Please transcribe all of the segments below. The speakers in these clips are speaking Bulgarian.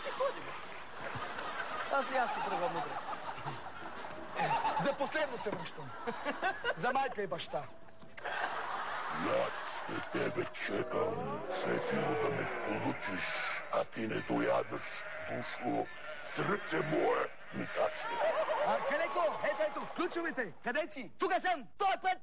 си ходим. Аз и си тръгвам утре. За последно се връщам. За майка и баща. Аз те тебе чекам, Цецил, да ме получиш, а ти не доядаш, душо, сърце мое, митаче. Калеко, ето, включваме те. Къде си? Тука съм. Той път,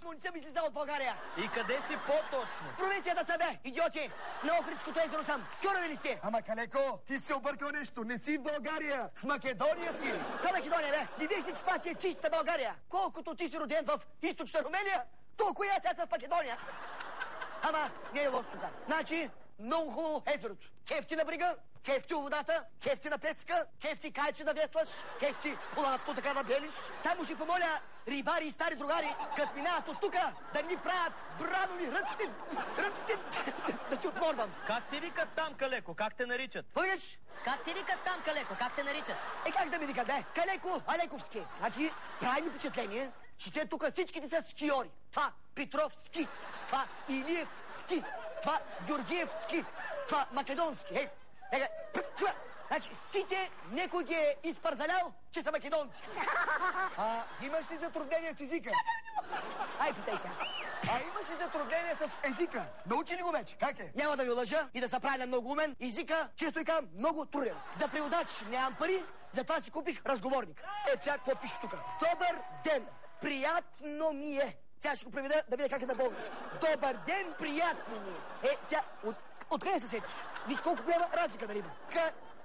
му не съм излизал от България. И къде си по-точно? Провинцията са бе, идиоти. На Охридското езеро съм. Чурави ли сте? Ама, Калеко, ти си объркал нещо. Не си в България. В Македония си. Към Македония, бе. Не виж ли, че това си е чиста България? Колкото ти си роден в източна Румелия, толкова и аз съм в Македония. Ама, не е лошо тук. Значи, много хубаво езерото. Кефти на брига, кефти у водата, кефти на песка, кефти кайче да веслаш, кефти платно така да белиш. Само ще помоля рибари и стари другари, като минават от тука, да ми правят бранови ръците, да ти отморвам. Как ти викат там, Калеко? Как те наричат? Виждаш? Как ти викат там, Калеко? Как те наричат? Как да ми викат, бе? Калеко Алековски. Значи, прави ми впечатление, че те тук всичките са скиори. Това Петровски, това Илиевски, това Георгиевски, това Македонски. Значи, сите некой ги е изпързалял, че са македонци. Имаш ли затруднение с езика? Ай, питай сега. Имаш ли затруднение с езика? Научи ли го вече? Как е? Няма да ви лъжа и да се прави на много умен. Езика, често и казвам, много труден. За преводач нямам пари, затова си купих разговорник. Сега какво пише тук? Добър ден! Приятно ми е. Сега ще го преведа да видя как е на български. Добър ден, приятно ми е. Сега, откъде се сетиш? Виж колко голяма разлика да има.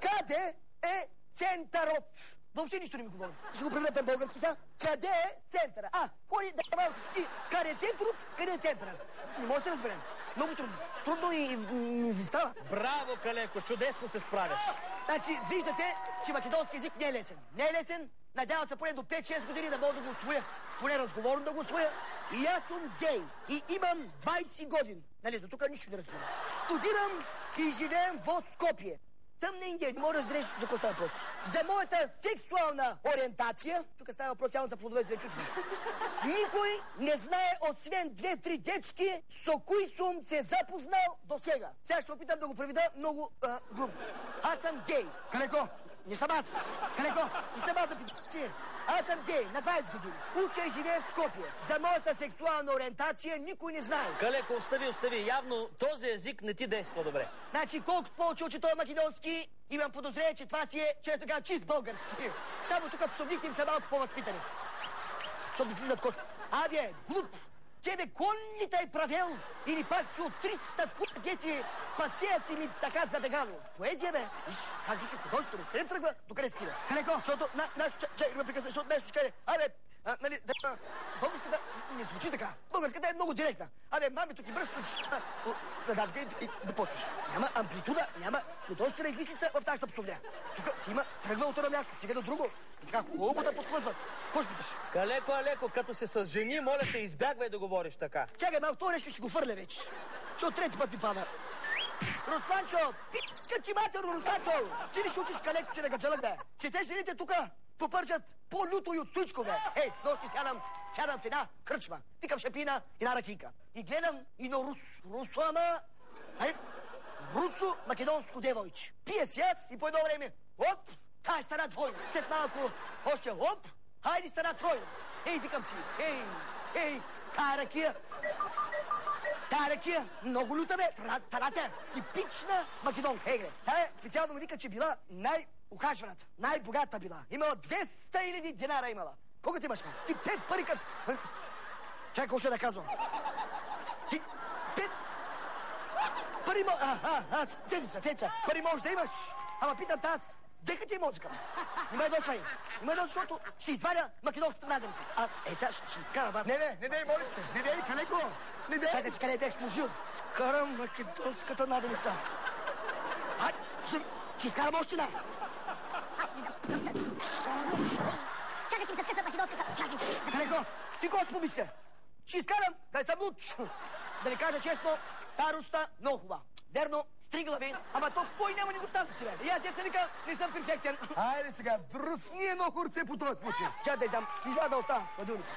Къде е центърът? Въобще нищо не ми говори. Ще го преведа на български сега. Къде е центъра? Ходи да малко ти. Къде е центърът? Къде е центъра? Не може да разберем. Много трудно. Трудно и не си става. Браво, Калеко, чудесно се справяш. Значи, виждате, че македонски език не е лесен. Не е лесен. Надявам се поне до 5-6 години да мога да го усвоя. Поне разговорно да го усвоя. И аз съм гей. И имам 20 години. Нали, до тук нищо не разбирам. Студирам и живеем в Скопие. Съм на Индия, не мога да разбереш за какво става въпрос. За моята сексуална ориентация, тук става въпрос само за плодове зречуци. Никой не знае, освен 2-3 дечки, с кои съм се запознал до сега. Сега ще опитам да го преведа много грубо. Аз съм гей. Калеко, не съм аз. Калеко, не съм аз за пи***ци. Аз съм гей, на 20 години. Уча и живея в Скопие. За моята сексуална ориентация никой не знае. Калеко, остави. Явно този език не ти действа добре. Значи, колкото повече учи този македонски, имам подозрение, че това си е, че е така чист български. Само тук псовниките им са малко по-възпитани. Защото влизат кошки. Глуп! Тебе конни тай правил или пак си от 300 кула дети пасея си ми така забегано. Поезия, бе. Виж, как звучи художествено. Къде тръгва? Докъде стига? Калеко, защото чай, ме прекъсна, защото нещо ще каже. Нали, българската не звучи така. Българската е много директна. Мамито ти бръсно. Да почваш. Няма амплитуда, няма художествена измислица в нашата псовня. Тук си има тръгва от едно място, стига до друго. И така хубаво да подхлъзват. Какво ще питаш? Калеко, Алеко, като се с жени, моля те, избягвай да говориш така. Чакай, малко, това нещо ще го фърля вече. Че от трети път ми пада. Русланчо, пи***ка ти матерно, Русланчо! Ти ли ще учиш Калеко, че не гаджалък, бе? Че те жените тука попържат по-люто и от Стоичко, бе. С нощи сядам в една кръчма. Викам шапина и една ракийка. И гледам и на Русо, ама... Русо-македонско девойче. Пие си аз и по едно време, оп, тая стана двойно. След малко още, оп, хайде стана тройно. Викам си, тая ракия, много люта, бе. Тарася, типична македонка. Тая специално ми вика, че била най-ухажваната, най-богата била. Имала 200 000 динара имала. Колко ти имаш, ма? Ти 5 пари като... Чакай, още да казвам. Ти 5 пари седица. Пари можеш да имаш. Ама питам аз, дека ти е мозъка? Има дошай. Защото ще извадя македонската наденица. Сега ще изкарам аз. Не дей, моля се. Не дей, Калеко. Не дей. Чакай, че къде бях сложил. Скарам македонската наденица. Ще изкарам още една. Чакай, че ми се скъса македонската. Калеко, ти какво си помисля? Ще изкарам, да съм луд. Да ви кажа честно, та Руста много хубава. Верно, стриглави, ама то кой няма недостатъци, бе. И аз деца вика, не съм перфектен. Хайде сега, друсни едно хурце по този случай. Чай да издам, извада оста, падулите.